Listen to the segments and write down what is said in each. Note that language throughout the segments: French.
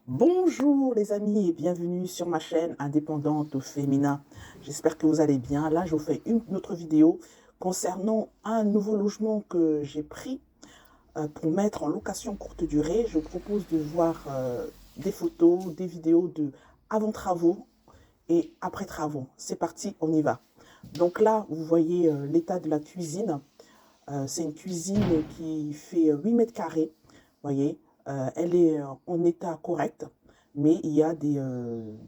Bonjour les amis et bienvenue sur ma chaîne indépendante au féminin. J'espère que vous allez bien. Là, je vous fais une autre vidéo concernant un nouveau logement que j'ai pris pour mettre en location courte durée. Je vous propose de voir des photos, des vidéos de avant travaux et après travaux. C'est parti, on y va. Donc là, vous voyez l'état de la cuisine. C'est une cuisine qui fait 8 mètres carrés. Vous voyez, elle est en état correct, mais il y a des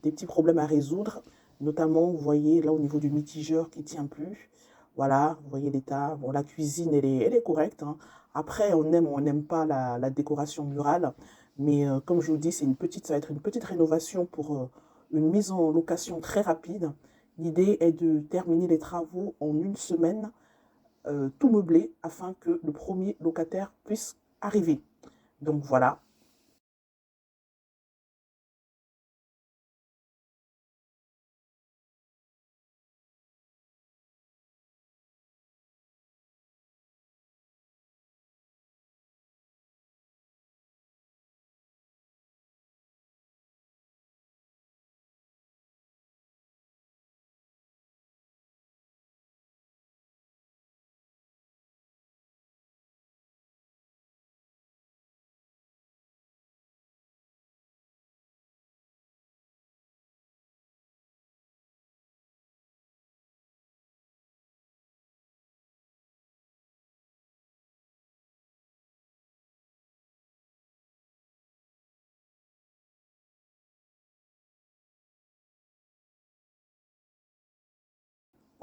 petits problèmes à résoudre. Notamment, vous voyez là au niveau du mitigeur qui ne tient plus. Voilà, vous voyez l'état. Bon, la cuisine, elle est correcte, hein. Après, on aime ou on n'aime pas la décoration murale. Mais comme je vous dis, ça va être une petite rénovation pour une mise en location très rapide. L'idée est de terminer les travaux en une semaine, tout meublé afin que le premier locataire puisse arriver. Donc voilà.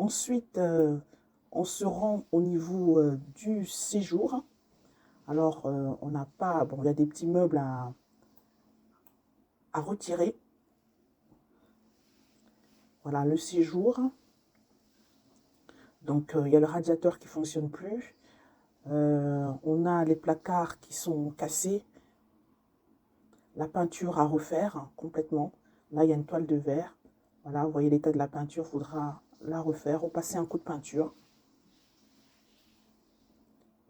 Ensuite, on se rend au niveau du séjour. Alors, on n'a pas... Bon, il y a des petits meubles à retirer. Voilà, le séjour. Donc, il y a le radiateur qui ne fonctionne plus. On a les placards qui sont cassés. La peinture à refaire complètement. Là, il y a une toile de verre. Voilà, vous voyez l'état de la peinture, il faudra la refaire, repasser un coup de peinture.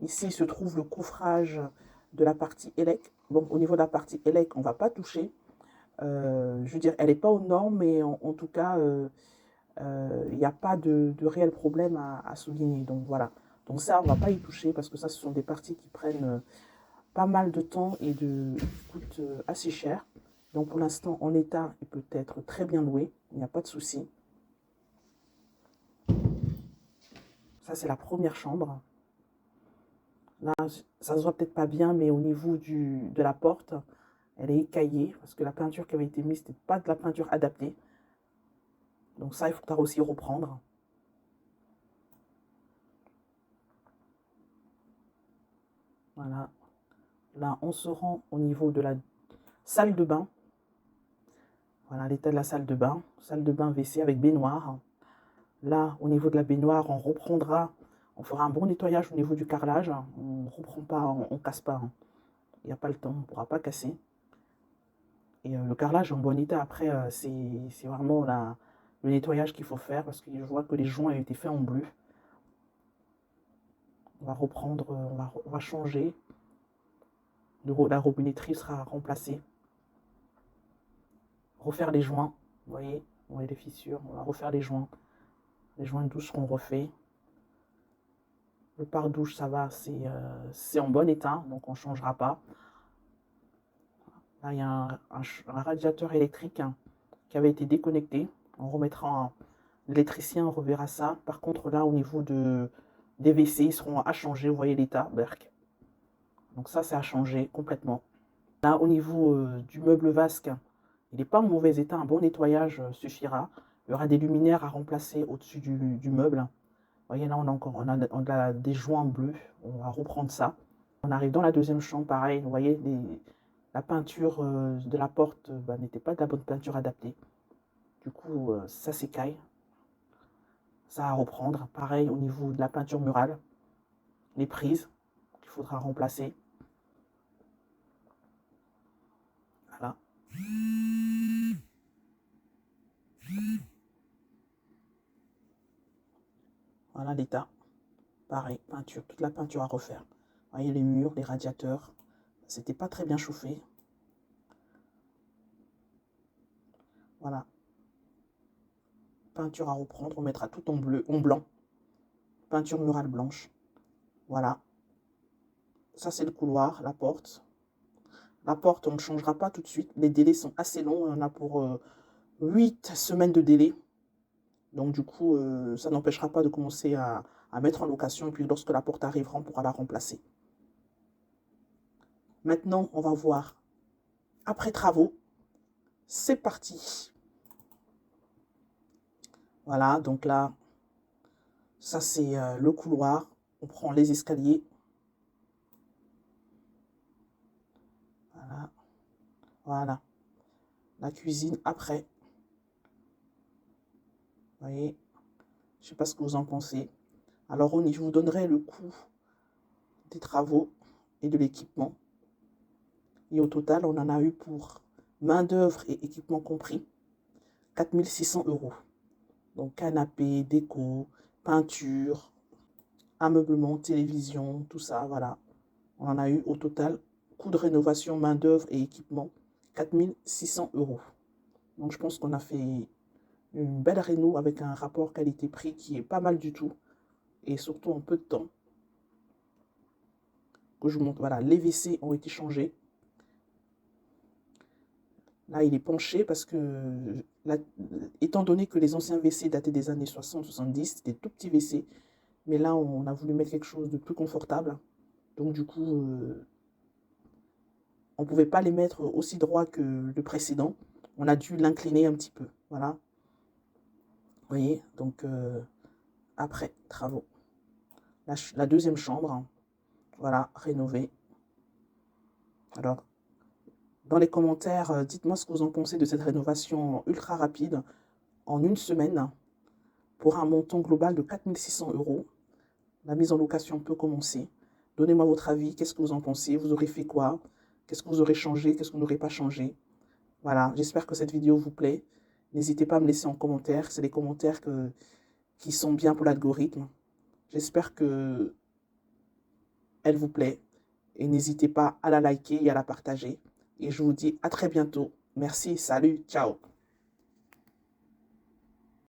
Ici se trouve le coffrage de la partie élec. Bon, au niveau de la partie élec, on ne va pas toucher. Je veux dire, elle n'est pas aux normes, mais en tout cas, il n'y a pas de réel problème à souligner. Donc voilà. Donc ça, on ne va pas y toucher parce que ça, ce sont des parties qui prennent pas mal de temps et qui coûtent assez cher. Donc pour l'instant, en état, il peut être très bien loué. Il n'y a pas de souci. Ça, c'est la première chambre. Là, ça se voit peut-être pas bien, mais au niveau de la porte, elle est écaillée parce que la peinture qui avait été mise n'était pas de la peinture adaptée. Donc ça, il faudra aussi reprendre. Voilà. Là, on se rend au niveau de la salle de bain. Voilà l'état de la salle de bain. Salle de bain WC avec baignoire. Là, au niveau de la baignoire, on reprendra, on fera un bon nettoyage au niveau du carrelage. On ne reprend pas, on ne casse pas, hein. Il n'y a pas le temps, on ne pourra pas casser. Et le carrelage en bon état, après, c'est vraiment le nettoyage qu'il faut faire parce que je vois que les joints ont été faits en bleu. On va reprendre, on va changer. La robinetterie sera remplacée. Refaire les joints, vous voyez les fissures, on va refaire les joints. Les joints de douche seront refaits. Le pare-douche, ça va, c'est en bon état, donc on ne changera pas. Là, il y a un radiateur électrique, hein, qui avait été déconnecté. On remettra l'électricien, reverra ça. Par contre, là, au niveau des WC, ils seront à changer. Vous voyez l'état, berk. Donc ça, c'est à changer complètement. Là, au niveau du meuble vasque, il n'est pas en mauvais état. Un bon nettoyage suffira. Il y aura des luminaires à remplacer au-dessus du meuble. Vous voyez, là, on a des joints bleus. On va reprendre ça. On arrive dans la deuxième chambre, pareil. Vous voyez, la peinture de la porte n'était pas de la bonne peinture adaptée. Du coup, ça s'écaille. Ça à reprendre. Pareil au niveau de la peinture murale. Les prises qu'il faudra remplacer. Voilà. Voilà l'état. Pareil, peinture, toute la peinture à refaire. Vous voyez les murs, les radiateurs. C'était pas très bien chauffé. Voilà. Peinture à reprendre, on mettra tout en bleu, en blanc. Peinture murale blanche. Voilà. Ça, c'est le couloir, la porte. La porte, on ne changera pas tout de suite. Les délais sont assez longs. On a pour 8 semaines de délai. Donc, du coup, ça n'empêchera pas de commencer à mettre en location. Et puis, lorsque la porte arrivera, on pourra la remplacer. Maintenant, on va voir après travaux. C'est parti. Voilà, donc là, ça, c'est le couloir. On prend les escaliers. Voilà. Voilà. La cuisine après. Vous voyez, je ne sais pas ce que vous en pensez. Alors, je vous donnerai le coût des travaux et de l'équipement. Et au total, on en a eu pour main-d'œuvre et équipement compris 4 600 €. Donc, canapé, déco, peinture, ameublement, télévision, tout ça, voilà. On en a eu au total, coût de rénovation, main-d'œuvre et équipement, 4 600 €. Donc, je pense qu'on a fait une belle réno avec un rapport qualité-prix qui est pas mal du tout. Et surtout en peu de temps. Que je vous montre, voilà, les WC ont été changés. Là, il est penché parce que, étant donné que les anciens WC dataient des années 60-70, c'était tout petits WC. Mais là, on a voulu mettre quelque chose de plus confortable. Donc, du coup, on ne pouvait pas les mettre aussi droit que le précédent. On a dû l'incliner un petit peu. Voilà. Vous voyez, donc, après, travaux. La deuxième chambre, voilà, rénovée. Alors, dans les commentaires, dites-moi ce que vous en pensez de cette rénovation ultra rapide en une semaine pour un montant global de 4 600 €. La mise en location peut commencer. Donnez-moi votre avis. Qu'est-ce que vous en pensez? Vous aurez fait quoi? Qu'est-ce que vous aurez changé? Qu'est-ce que vous n'aurez pas changé? Voilà, j'espère que cette vidéo vous plaît. N'hésitez pas à me laisser en commentaire. C'est les commentaires qui sont bien pour l'algorithme. J'espère qu'elle vous plaît. Et n'hésitez pas à la liker et à la partager. Et je vous dis à très bientôt. Merci, salut, ciao.